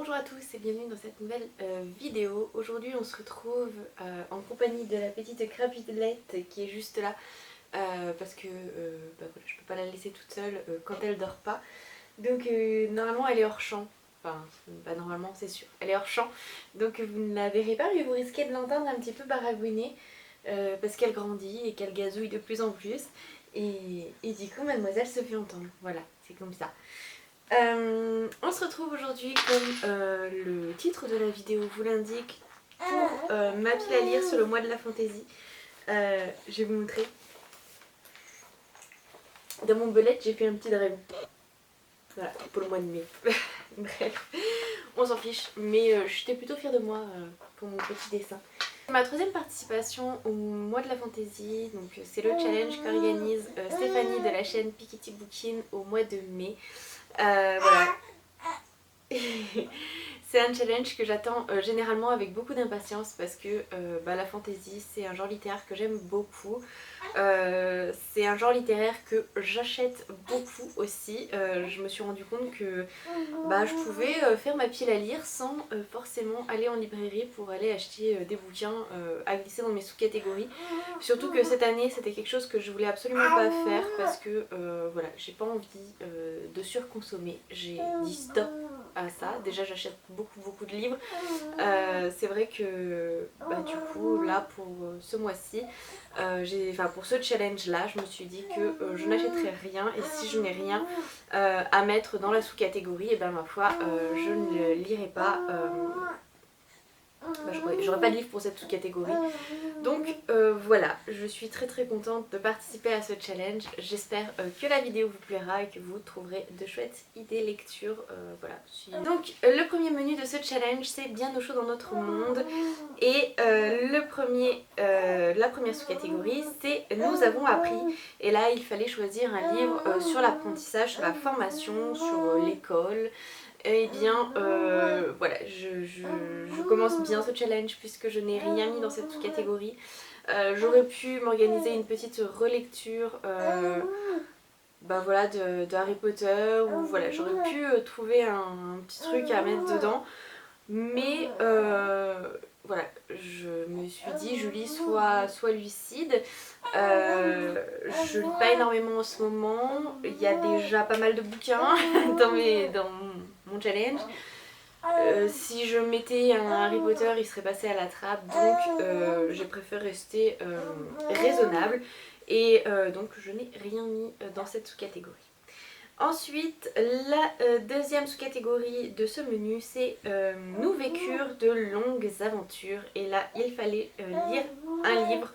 Bonjour à tous et bienvenue dans cette nouvelle vidéo. Aujourd'hui on se retrouve en compagnie de la petite crapulette qui est juste là parce que voilà, je peux pas la laisser toute seule quand elle dort pas. Donc normalement elle est hors champ, enfin pas normalement c'est sûr, elle est hors champ. Donc vous ne la verrez pas mais vous risquez de l'entendre un petit peu baragouiner parce qu'elle grandit et qu'elle gazouille de plus en plus. Et du coup mademoiselle se fait entendre, voilà, c'est comme ça. On se retrouve aujourd'hui comme le titre de la vidéo vous l'indique pour ma pile à lire sur le mois de la fantaisie. Je vais vous montrer. Dans mon belette j'ai fait un petit dragon. Voilà, pour le mois de mai. Bref, on s'en fiche, mais j'étais plutôt fière de moi pour mon petit dessin. Ma troisième participation au mois de la fantaisie, donc c'est le challenge qu'organise Stéphanie de la chaîne Pikiti Bookin au mois de mai. Voilà. C'est un challenge que j'attends généralement avec beaucoup d'impatience parce que la fantaisie c'est un genre littéraire que j'aime beaucoup. C'est un genre littéraire que j'achète beaucoup aussi. Je me suis rendu compte que je pouvais faire ma pile à lire sans forcément aller en librairie pour aller acheter des bouquins à glisser dans mes sous-catégories. Surtout que cette année c'était quelque chose que je voulais absolument pas faire parce que voilà, j'ai pas envie de surconsommer. J'ai dit stop à ça. Déjà j'achète beaucoup de livres. C'est vrai que du coup là pour ce mois-ci, pour ce challenge là, je me suis dit que je n'achèterais rien et si je n'ai rien à mettre dans la sous-catégorie, et ma foi je ne lirai pas. J'aurais pas de livre pour cette sous-catégorie. Donc voilà, je suis très contente de participer à ce challenge. J'espère que la vidéo vous plaira et que vous trouverez de chouettes idées lecture. Voilà. Donc le premier menu de ce challenge c'est bien au chaud dans notre monde. Et la première sous-catégorie c'est nous avons appris. Et là il fallait choisir un livre sur l'apprentissage, sur la formation, sur l'école. Eh bien voilà, je commence bien ce challenge puisque je n'ai rien mis dans cette sous-catégorie. J'aurais pu m'organiser une petite relecture voilà, de Harry Potter ou voilà, j'aurais pu trouver un petit truc à mettre dedans. Mais voilà, je me suis dit Julie sois lucide. Je lis pas énormément en ce moment. Il y a déjà pas mal de bouquins dans mon challenge. Si je mettais un Harry Potter, il serait passé à la trappe, donc j'ai préféré rester raisonnable et donc je n'ai rien mis dans cette sous-catégorie. Ensuite, la deuxième sous-catégorie de ce menu, c'est nous vécurent de longues aventures et là il fallait lire un livre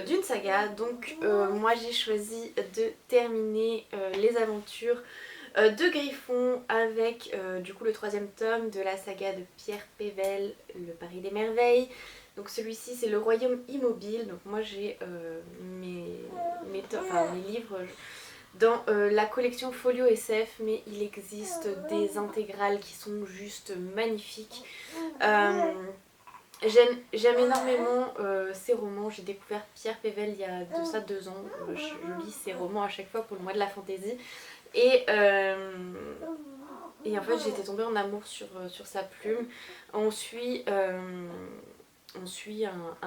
d'une saga. Donc moi j'ai choisi de terminer les aventures de Griffon avec du coup le troisième tome de la saga de Pierre Pével, Le Paris des Merveilles. Donc celui-ci c'est Le Royaume Immobile. Donc moi j'ai mes livres dans la collection Folio SF, mais il existe des intégrales qui sont juste magnifiques. J'aime énormément ces romans. J'ai découvert Pierre Pével il y a de ça 2 ans. Je lis ces romans à chaque fois pour le mois de la fantaisie. Et en fait j'étais tombée en amour sur sa plume. On suit un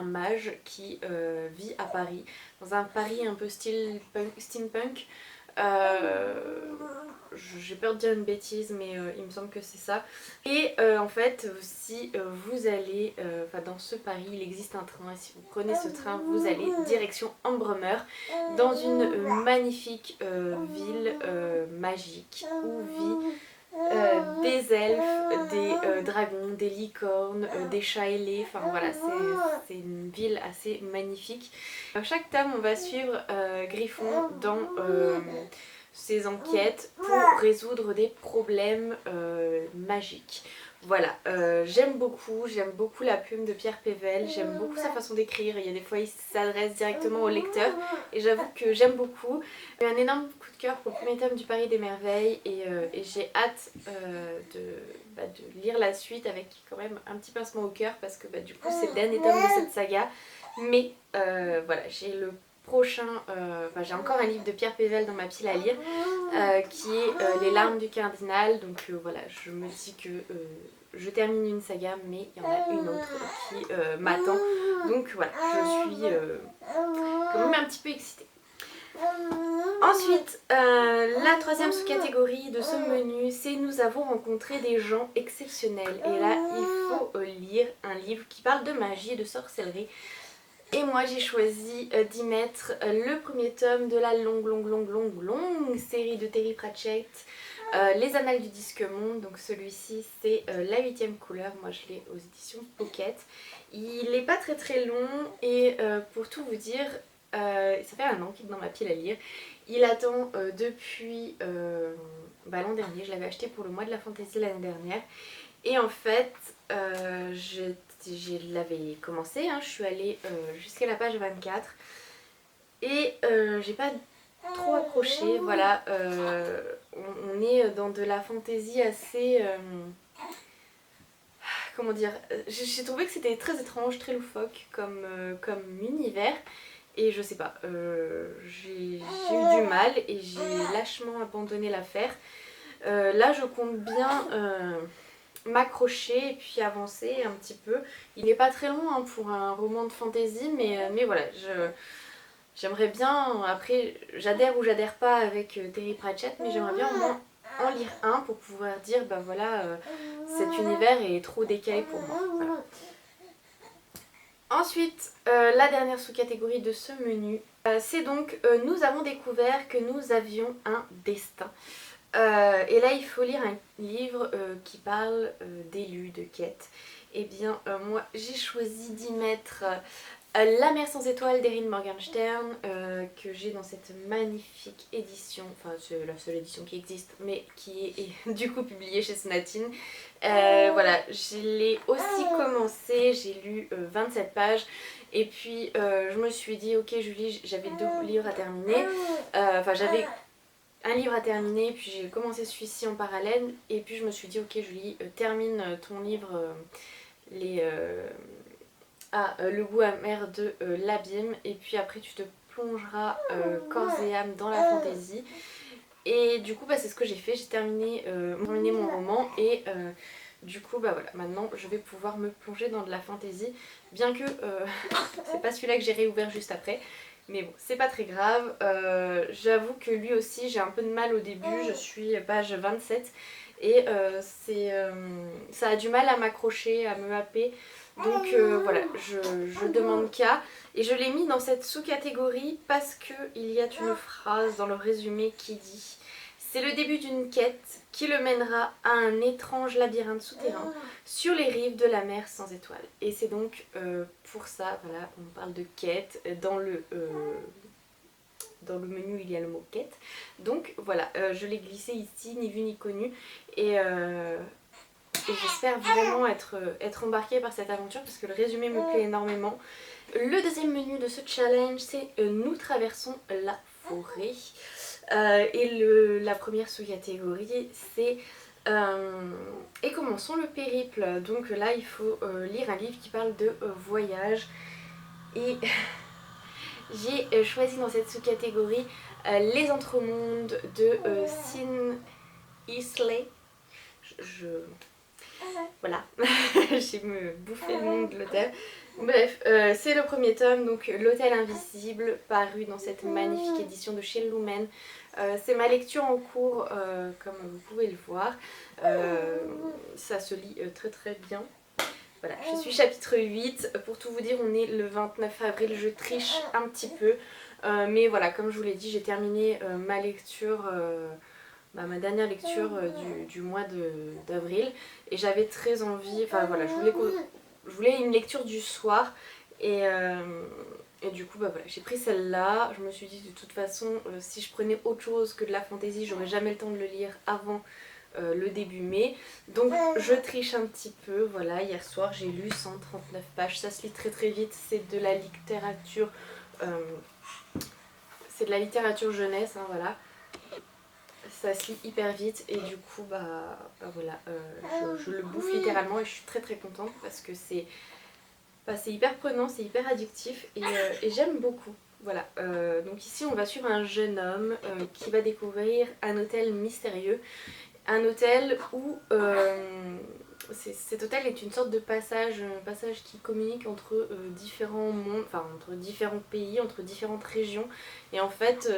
mage qui vit à Paris, dans un Paris un peu steampunk. J'ai peur de dire une bêtise mais il me semble que c'est ça. Et en fait si vous allez dans ce Paris il existe un train et si vous prenez ce train vous allez direction Ambremer dans une magnifique ville magique où vit des elfes, des dragons, des licornes, des chats ailés, enfin voilà, c'est une ville assez magnifique. Dans chaque tome on va suivre Griffon dans ses enquêtes pour résoudre des problèmes magiques. Voilà, j'aime beaucoup la plume de Pierre Pével, j'aime beaucoup sa façon d'écrire, il y a des fois il s'adresse directement au lecteur et j'avoue que j'aime beaucoup. J'ai un énorme coup de cœur pour le premier tome du Paris des Merveilles et j'ai hâte de lire la suite avec quand même un petit pincement au cœur parce que du coup c'est le dernier tome de cette saga. Mais voilà, j'ai le prochain, j'ai encore un livre de Pierre Pével dans ma pile à lire qui est Les larmes du cardinal, donc voilà, je me dis que je termine une saga, mais il y en a une autre qui m'attend. Donc voilà, je suis quand même un petit peu excitée. Ensuite, la troisième sous-catégorie de ce menu, c'est nous avons rencontré des gens exceptionnels. Et là, il faut lire un livre qui parle de magie et de sorcellerie. Et moi, j'ai choisi d'y mettre le premier tome de la longue série de Terry Pratchett, Les Annales du Disque Monde. Donc celui-ci, c'est la 8e couleur. Moi, je l'ai aux éditions Pocket. Il n'est pas très long et pour tout vous dire, ça fait un an qu'il est dans ma pile à lire. Il attend depuis l'an dernier. Je l'avais acheté pour le mois de la fantaisie l'année dernière. Et en fait, je l'avais commencé, hein, je suis allée jusqu'à la page 24 et j'ai pas trop accroché. Voilà, on est dans de la fantaisie assez... comment dire, j'ai trouvé que c'était très étrange, très loufoque comme univers. Et je sais pas, j'ai eu du mal et j'ai lâchement abandonné l'affaire. Là je compte bien m'accrocher et puis avancer un petit peu. Il n'est pas très long hein, pour un roman de fantasy, mais voilà, j'aimerais bien, après j'adhère ou j'adhère pas avec Terry Pratchett, mais j'aimerais bien au moins en lire un pour pouvoir dire bah voilà, cet univers est trop décalé pour moi. Voilà. Ensuite, la dernière sous-catégorie de ce menu, c'est donc nous avons découvert que nous avions un destin. Et là il faut lire un livre qui parle d'élus, de quêtes. Et bien moi j'ai choisi d'y mettre La mer sans étoiles d'Erin Morgenstern que j'ai dans cette magnifique édition, enfin c'est la seule édition qui existe mais qui est du coup publiée chez Snatine. Voilà, je l'ai aussi commencé, j'ai lu 27 pages et puis je me suis dit ok Julie, j'avais 2 livres à terminer, enfin j'avais un livre à terminer, puis j'ai commencé celui-ci en parallèle, et puis je me suis dit ok Julie, termine ton livre Le goût amer de l'abîme, et puis après tu te plongeras corps et âme dans la fantaisie. Et du coup bah, c'est ce que j'ai fait, j'ai terminé mon roman et du coup bah voilà, maintenant je vais pouvoir me plonger dans de la fantaisie, bien que c'est pas celui-là que j'ai réouvert juste après. Mais bon, c'est pas très grave. J'avoue que lui aussi, j'ai un peu de mal au début. Je suis page 27 et ça a du mal à m'accrocher, à me happer. Donc voilà, je demande qu'à. Et je l'ai mis dans cette sous-catégorie parce qu'il y a une phrase dans le résumé qui dit: c'est le début d'une quête qui le mènera à un étrange labyrinthe souterrain sur les rives de la mer sans étoiles. Et c'est donc pour ça, voilà, on parle de quête. Dans le menu, il y a le mot quête. Donc voilà, je l'ai glissé ici, ni vu ni connu. Et j'espère vraiment être embarquée par cette aventure parce que le résumé me plaît énormément. Le deuxième menu de ce challenge, c'est nous traversons la forêt. Et la première sous-catégorie c'est et commençons le périple. Donc là il faut lire un livre qui parle de voyage et j'ai choisi dans cette sous-catégorie Les Entremondes de Sin Isley. Voilà, j'ai me bouffé le nom de l'auteur. Bref, c'est le premier tome, donc L'Hôtel Invisible, paru dans cette magnifique édition de chez Lumen. C'est ma lecture en cours, comme vous pouvez le voir. Ça se lit très bien. Voilà, je suis chapitre 8. Pour tout vous dire, on est le 29 avril, je triche un petit peu. Mais voilà, comme je vous l'ai dit, j'ai terminé ma lecture... ma dernière lecture du mois d'avril et j'avais très envie, enfin voilà, je voulais une lecture du soir et du coup bah voilà, j'ai pris celle-là. Je me suis dit de toute façon si je prenais autre chose que de la fantaisie, j'aurais jamais le temps de le lire avant le début mai, donc je triche un petit peu. Voilà, hier soir j'ai lu 139 pages, ça se lit très vite, c'est de la littérature jeunesse, hein, voilà. Ça se lit hyper vite et du coup voilà, je le bouffe littéralement et je suis très contente parce que c'est hyper prenant, c'est hyper addictif et j'aime beaucoup. Voilà, donc ici on va suivre un jeune homme qui va découvrir un hôtel mystérieux, un hôtel où cet hôtel est une sorte de passage, un passage qui communique entre différents mondes, enfin entre différents pays, entre différentes régions. Et en fait,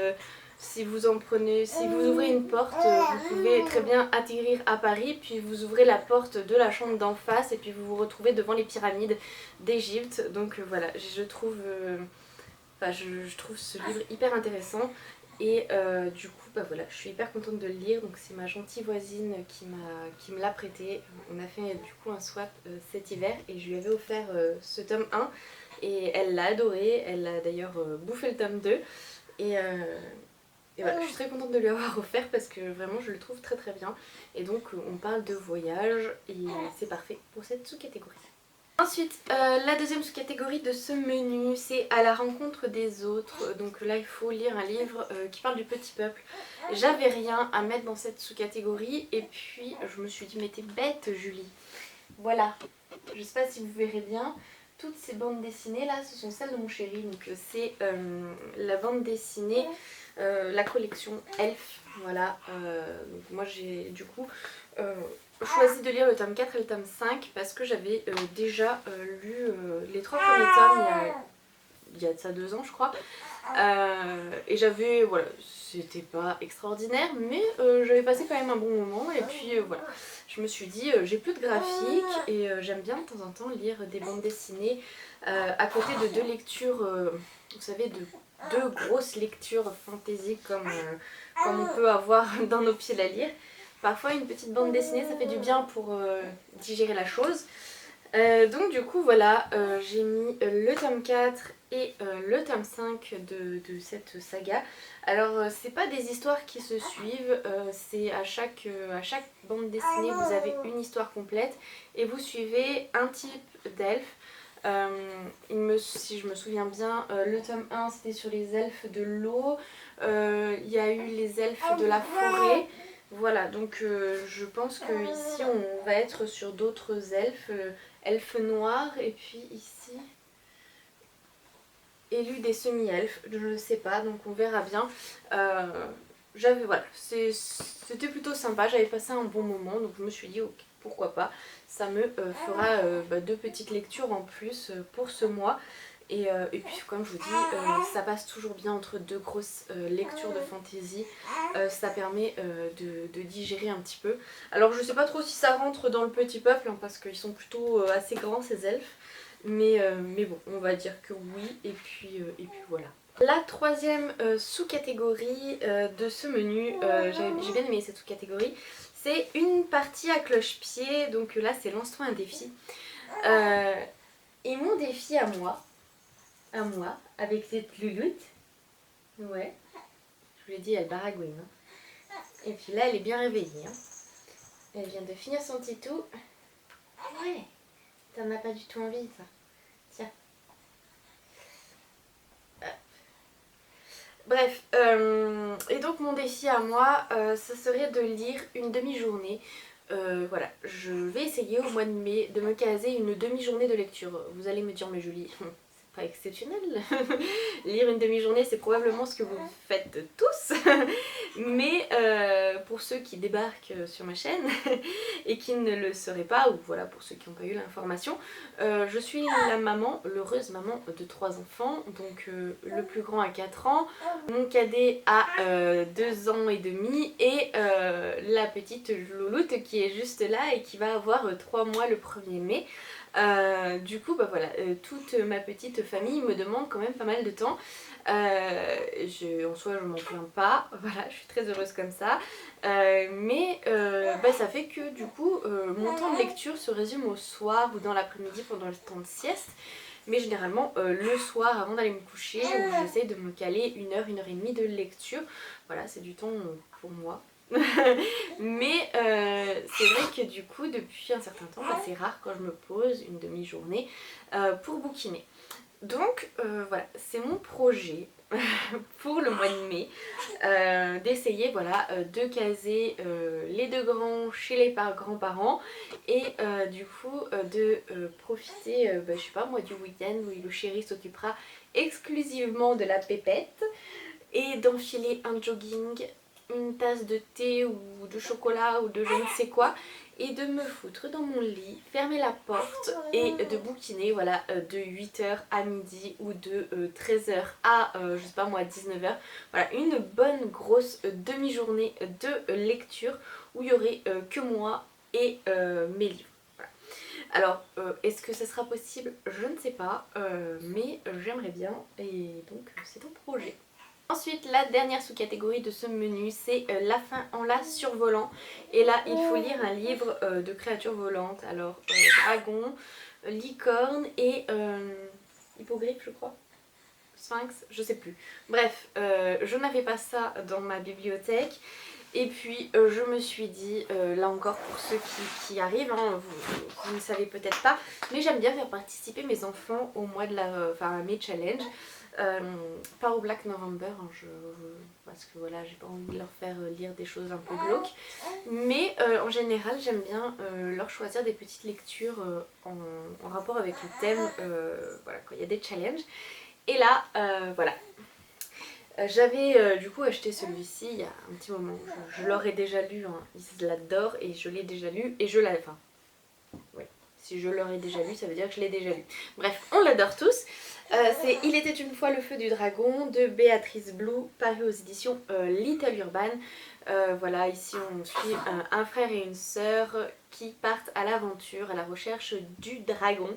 si vous ouvrez une porte, vous pouvez très bien atterrir à Paris, puis vous ouvrez la porte de la chambre d'en face et puis vous vous retrouvez devant les pyramides d'Égypte. Donc voilà, je trouve ce livre hyper intéressant. Et du coup, bah voilà, je suis hyper contente de le lire. Donc c'est ma gentille voisine qui me l'a prêté. On a fait du coup un swap cet hiver et je lui avais offert ce tome 1 et elle l'a adoré. Elle a d'ailleurs bouffé le tome 2 et, et voilà, je suis très contente de lui avoir offert parce que vraiment je le trouve très très bien. Et donc on parle de voyage et c'est parfait pour cette sous-catégorie. Ensuite, la deuxième sous-catégorie de ce menu, c'est à la rencontre des autres. Donc là, il faut lire un livre qui parle du petit peuple. J'avais rien à mettre dans cette sous-catégorie et puis je me suis dit, mais t'es bête Julie. Voilà, je sais pas si vous verrez bien, toutes ces bandes dessinées là, ce sont celles de mon chéri. Donc c'est la bande dessinée, la collection Elf. Voilà, donc moi j'ai du coup choisi de lire le tome 4 et le tome 5 parce que j'avais déjà lu les 3 premiers tomes il y a de ça 2 ans je crois. Et j'avais, voilà, c'était pas extraordinaire mais j'avais passé quand même un bon moment et puis voilà. Je me suis dit, j'ai plus de graphique et j'aime bien de temps en temps lire des bandes dessinées à côté de 2 lectures, vous savez, de 2 grosses lectures fantasy comme on peut avoir dans nos pieds à lire. Parfois une petite bande dessinée ça fait du bien pour digérer la chose. Donc du coup voilà, j'ai mis le tome 4 et le tome 5 de cette saga. Alors c'est pas des histoires qui se suivent, c'est à chaque bande dessinée vous avez une histoire complète et vous suivez un type d'elfe. Si je me souviens bien, le tome 1 c'était sur les elfes de l'eau, il y a eu les elfes de la forêt. Voilà, donc je pense que ici on va être sur d'autres elfes, elfes noirs et puis ici élus des semi-elfes, je ne sais pas, donc on verra bien. Voilà, c'était plutôt sympa, j'avais passé un bon moment donc je me suis dit ok, pourquoi pas, ça me fera 2 petites lectures en plus pour ce mois. Et puis comme je vous dis, ça passe toujours bien entre 2 grosses lectures de fantasy, ça permet de digérer un petit peu. Alors je sais pas trop si ça rentre dans le petit peuple hein, parce qu'ils sont plutôt assez grands ces elfes, mais bon, on va dire que oui, et puis voilà. La troisième sous-catégorie de ce menu, j'ai bien aimé cette sous-catégorie, c'est une partie à cloche-pied, donc là c'est lance-toi un défi. Et mon défi à moi, avec cette louloute, ouais, je vous l'ai dit, elle baragouine. Hein. Et puis là, elle est bien réveillée. Hein. Elle vient de finir son petit tout. Ouais, t'en as pas du tout envie, ça. Tiens. Bref, et donc mon défi à moi, ça serait de lire une demi-journée. Voilà, je vais essayer au mois de mai de me caser une demi-journée de lecture. Vous allez me dire, mais Julie, c'est pas exceptionnel. Lire une demi-journée, c'est probablement ce que vous faites tous. Mais pour ceux qui débarquent sur ma chaîne et qui ne le seraient pas, ou voilà, pour ceux qui n'ont pas eu l'information, je suis la maman, l'heureuse maman de 3 enfants. Donc le plus grand a 4 ans, mon cadet a 2 ans et demi et la petite louloute qui est juste là et qui va avoir 3 mois le 1er mai. Du coup bah voilà, toute ma petite famille me demande quand même pas mal de temps. En soi je m'en plains pas, voilà, je suis très heureuse comme ça. Mais ça fait que du coup mon temps de lecture se résume au soir ou dans l'après-midi pendant le temps de sieste. Mais généralement le soir avant d'aller me coucher où j'essaie de me caler 1 heure et demie de lecture. Voilà, c'est du temps pour moi. Mais c'est vrai que du coup depuis un certain temps c'est rare quand je me pose une demi-journée pour bouquiner. Donc voilà, c'est mon projet pour le mois de mai d'essayer voilà, de caser les 2 grands chez les grands-parents et du coup de profiter je sais pas moi du week-end où le chéri s'occupera exclusivement de la pépette et d'enfiler un jogging, une tasse de thé ou de chocolat ou de je ne sais quoi et de me foutre dans mon lit, fermer la porte et de bouquiner voilà, de 8h à midi ou de 13h à je sais pas moi 19h. Voilà, une bonne grosse demi-journée de lecture où il y aurait que moi et mes livres. Voilà. Alors, est-ce que ça sera possible? Je ne sais pas, mais j'aimerais bien et donc c'est un projet. Ensuite, la dernière sous-catégorie de ce menu, c'est la fin en la survolant. Et là, il faut lire un livre de créatures volantes. Alors, dragon, licorne et hippogriffe, je crois. Sphinx, je sais plus. Bref, je n'avais pas ça dans ma bibliothèque. Et puis je me suis dit, là encore pour ceux qui arrivent, hein, vous ne savez peut-être pas, mais j'aime bien faire participer mes enfants au mois de à mes challenges. Pas au Black November, hein, parce que voilà, j'ai pas envie de leur faire lire des choses un peu glauques. Mais en général, j'aime bien leur choisir des petites lectures en rapport avec le thème, voilà, quand il y a des challenges. Et là, voilà. J'avais du coup acheté celui-ci il y a un petit moment. Je l'aurais déjà lu, hein. Ils l'adorent et je l'ai déjà lu et je l'ai. Enfin, ouais. Si je l'aurais déjà lu, ça veut dire que je l'ai déjà lu. Bref, on l'adore tous. C'est Il était une fois le feu du dragon de Béatrice Blou, paru aux éditions Little Urban. Voilà, ici on suit un frère et une sœur qui partent à l'aventure, à la recherche du dragon.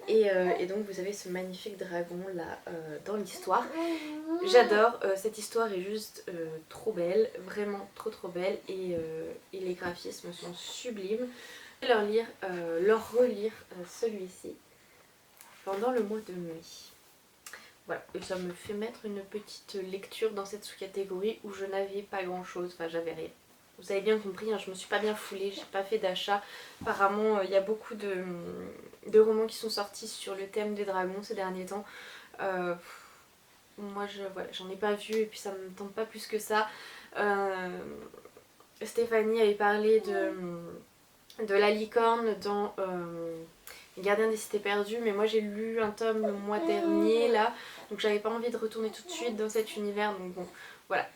Et donc vous avez ce magnifique dragon là dans l'histoire. J'adore, cette histoire est juste trop belle, vraiment trop belle et les graphismes sont sublimes. Je vais leur relire celui-ci pendant le mois de mai. Voilà, et ça me fait mettre une petite lecture dans cette sous-catégorie où je n'avais pas grand chose, enfin j'avais rien. Vous avez bien compris, hein, je me suis pas bien foulée, j'ai pas fait d'achat. Apparemment il y a beaucoup de romans qui sont sortis sur le thème des dragons ces derniers temps. Moi voilà, j'en ai pas vu et puis ça me tente pas plus que ça. Stéphanie avait parlé de la licorne dans Les Gardiens des Cités Perdues, mais moi j'ai lu un tome le mois dernier là, donc j'avais pas envie de retourner tout de suite dans cet univers, donc bon voilà,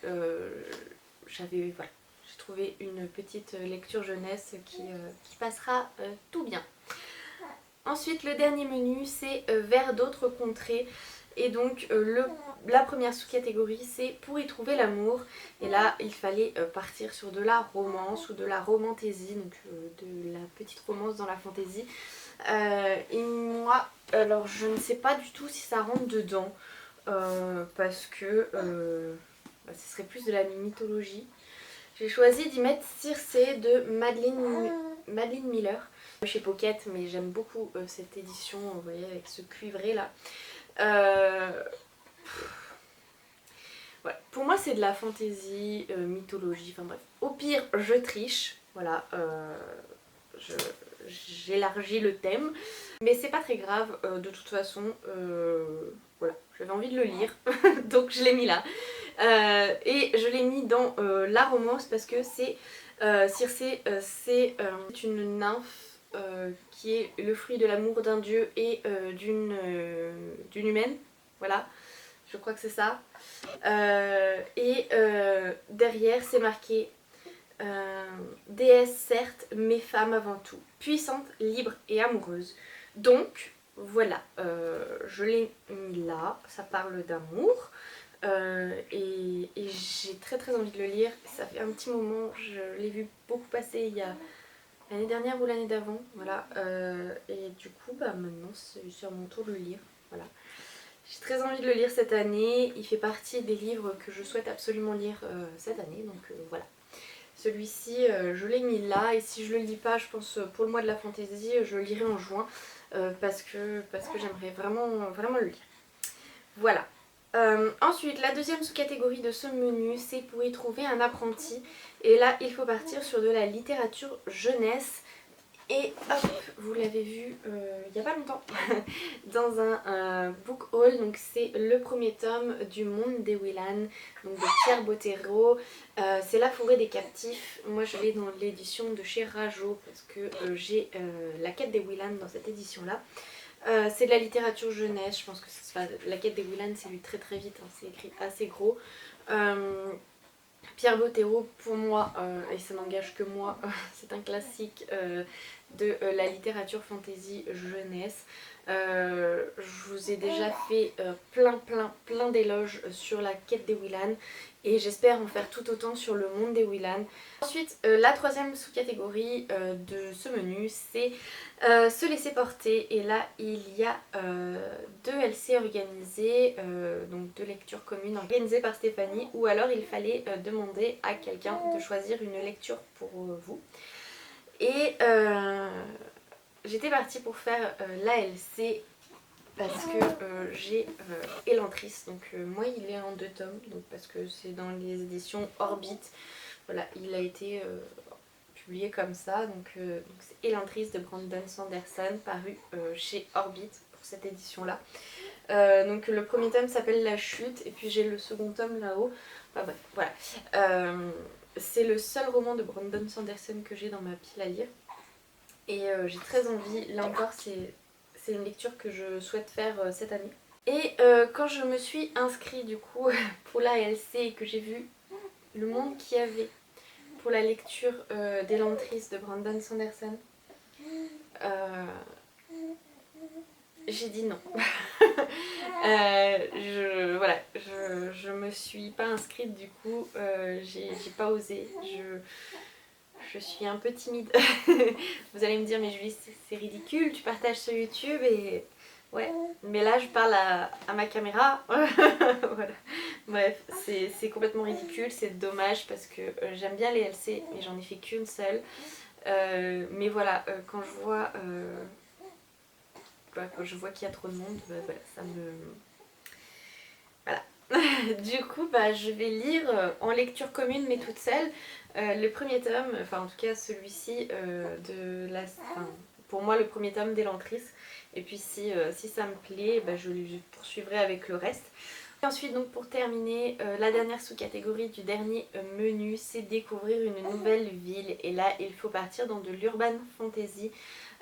j'ai trouvé une petite lecture jeunesse qui passera tout bien. Ensuite le dernier menu c'est Vers d'autres contrées. Et donc la première sous-catégorie c'est Pour y trouver l'amour. Et là il fallait partir sur de la romance ou de la romantaisie, donc de la petite romance dans la fantaisie. Et moi, alors je ne sais pas du tout si ça rentre dedans, parce que ce serait plus de la mythologie. J'ai choisi d'y mettre Circé de Madeleine Miller chez Pocket, mais j'aime beaucoup cette édition, vous voyez, avec ce cuivré là. Voilà. Pour moi c'est de la fantaisie, mythologie, enfin bref. Au pire je triche, voilà, j'élargis le thème, mais c'est pas très grave, de toute façon, voilà, j'avais envie de le lire, donc je l'ai mis là. Et je l'ai mis dans la romance parce que c'est Circé, c'est une nymphe qui est le fruit de l'amour d'un dieu et d'une humaine, voilà, je crois que c'est ça. Derrière c'est marqué déesse certes, mais femme avant tout, puissante, libre et amoureuse. Donc voilà, je l'ai mis là, ça parle d'amour. Et j'ai très envie de le lire. Ça fait un petit moment, je l'ai vu beaucoup passer il y a l'année dernière ou l'année d'avant, voilà. Et du coup maintenant c'est sur mon tour de le lire, voilà. J'ai très envie de le lire cette année, il fait partie des livres que je souhaite absolument lire cette année, donc voilà. Celui-ci je l'ai mis là, et si je le lis pas, je pense pour le mois de la fantaisie, je le lirai en juin, parce que j'aimerais vraiment le lire. Voilà. Ensuite, la deuxième sous-catégorie de ce menu, c'est Pour y trouver un apprenti. Et là, il faut partir sur de la littérature jeunesse. Et hop, vous l'avez vu il n'y a pas longtemps dans un book haul. Donc c'est le premier tome du Monde des Willan, donc de Pierre Bottero. C'est La forêt des captifs. Moi je l'ai dans l'édition de chez Rajo parce que j'ai La quête des Willan dans cette édition là. C'est de la littérature jeunesse, je pense que La quête des Willan c'est lu très vite, hein, c'est écrit assez gros. Pierre Bottero, pour moi, et ça n'engage que moi, c'est un classique de la littérature fantasy jeunesse. Je vous ai déjà fait plein d'éloges sur la quête des Willan et j'espère en faire tout autant sur le monde des Willan. Ensuite, la troisième sous-catégorie de ce menu, c'est se laisser porter. Et là, il y a deux LC organisés, donc deux lectures communes organisées par Stéphanie, ou alors il fallait demander à quelqu'un de choisir une lecture pour vous. Et j'étais partie pour faire l'ALC parce que j'ai Elantris, donc moi il est en 2 tomes, donc parce que c'est dans les éditions Orbit, voilà, il a été publié comme ça, donc c'est Elantris de Brandon Sanderson, paru chez Orbit pour cette édition là. Donc le premier tome s'appelle La Chute, et puis j'ai le second tome là-haut, enfin bref, voilà. C'est le seul roman de Brandon Sanderson que j'ai dans ma pile à lire. Et j'ai très envie, là encore c'est une lecture que je souhaite faire cette année. Et quand je me suis inscrite du coup pour la LC et que j'ai vu le monde qu'il y avait pour la lecture d'Elantris de Brandon Sanderson, j'ai dit non. Voilà, je me suis pas inscrite du coup, j'ai pas osé. Je suis un peu timide. Vous allez me dire, mais Julie, c'est ridicule, tu partages sur YouTube et... Ouais, mais là je parle à ma caméra. Voilà. Bref, c'est complètement ridicule, c'est dommage parce que j'aime bien les LC, mais j'en ai fait qu'une seule. Mais voilà, quand je vois... quand je vois qu'il y a trop de monde, voilà, ça me... Voilà. Du coup, je vais lire en lecture commune mais toute seule le premier tome, enfin en tout cas celui-ci de la... Enfin, pour moi le premier tome d'Elantris. Et puis si ça me plaît, je poursuivrai avec le reste. Et ensuite donc pour terminer, la dernière sous-catégorie du dernier menu, c'est découvrir une nouvelle ville. Et là il faut partir dans de l'urban fantasy.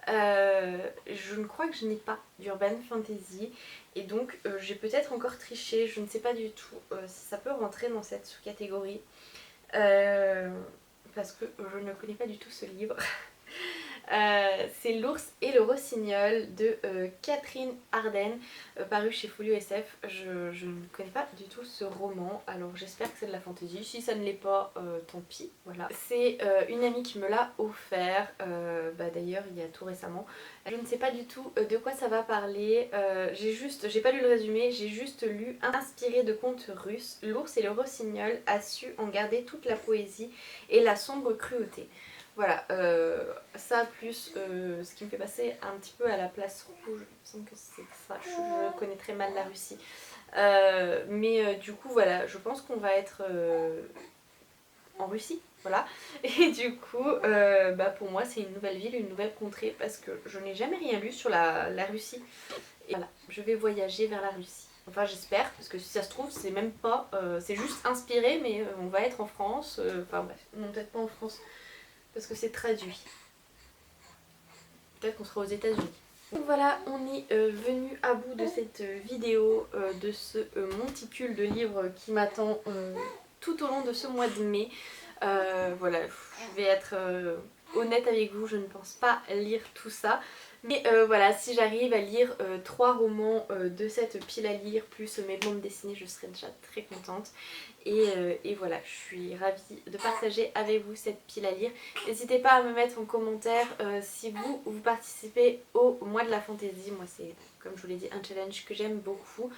Je ne crois que je n'ai pas d'urban fantasy et donc j'ai peut-être encore triché, je ne sais pas du tout si ça peut rentrer dans cette sous-catégorie parce que je ne connais pas du tout ce livre. C'est L'ours et le rossignol de Catherine Arden, paru chez Folio SF. Je ne connais pas du tout ce roman, alors j'espère que c'est de la fantaisie. Si ça ne l'est pas, tant pis. Voilà. C'est une amie qui me l'a offert, d'ailleurs il y a tout récemment. Je ne sais pas du tout de quoi ça va parler. J'ai pas lu le résumé, j'ai juste lu inspiré de contes russes. L'ours et le rossignol a su en garder toute la poésie et la sombre cruauté. Voilà, ça plus ce qui me fait passer un petit peu à la place rouge, il me semble que c'est ça, je connais très mal la Russie. Mais du coup voilà, je pense qu'on va être en Russie, voilà. Et du coup, pour moi c'est une nouvelle ville, une nouvelle contrée, parce que je n'ai jamais rien lu sur la Russie. Et voilà, je vais voyager vers la Russie. Enfin j'espère, parce que si ça se trouve c'est même pas, c'est juste inspiré, mais on va être en France, enfin bref, non peut-être pas en France. Parce que c'est traduit. Peut-être qu'on sera aux États-Unis. Donc voilà, on est venu à bout de cette vidéo, de ce monticule de livres qui m'attend tout au long de ce mois de mai. Voilà, je vais être honnête avec vous, je ne pense pas lire tout ça. Mais voilà, si j'arrive à lire 3 romans de cette pile à lire, plus mes bandes dessinées, je serai déjà très contente. Et voilà, je suis ravie de partager avec vous cette pile à lire. N'hésitez pas à me mettre en commentaire si vous participez au mois de la fantaisie. Moi c'est, comme je vous l'ai dit, un challenge que j'aime beaucoup.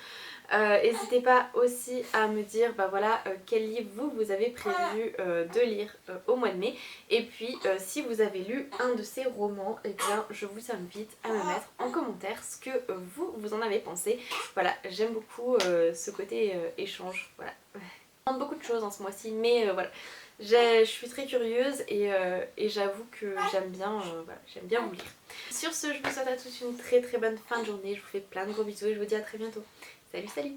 N'hésitez pas aussi à me dire voilà, quel livre vous avez prévu de lire au mois de mai. Et puis si vous avez lu un de ces romans, eh bien je vous invite à me mettre en commentaire ce que vous en avez pensé. Voilà, j'aime beaucoup ce côté échange. Voilà. Je demande beaucoup de choses en ce mois-ci, mais voilà. Je suis très curieuse et j'avoue que j'aime bien vous lire. Sur ce, je vous souhaite à tous une très bonne fin de journée. Je vous fais plein de gros bisous et je vous dis à très bientôt. Salut, salut!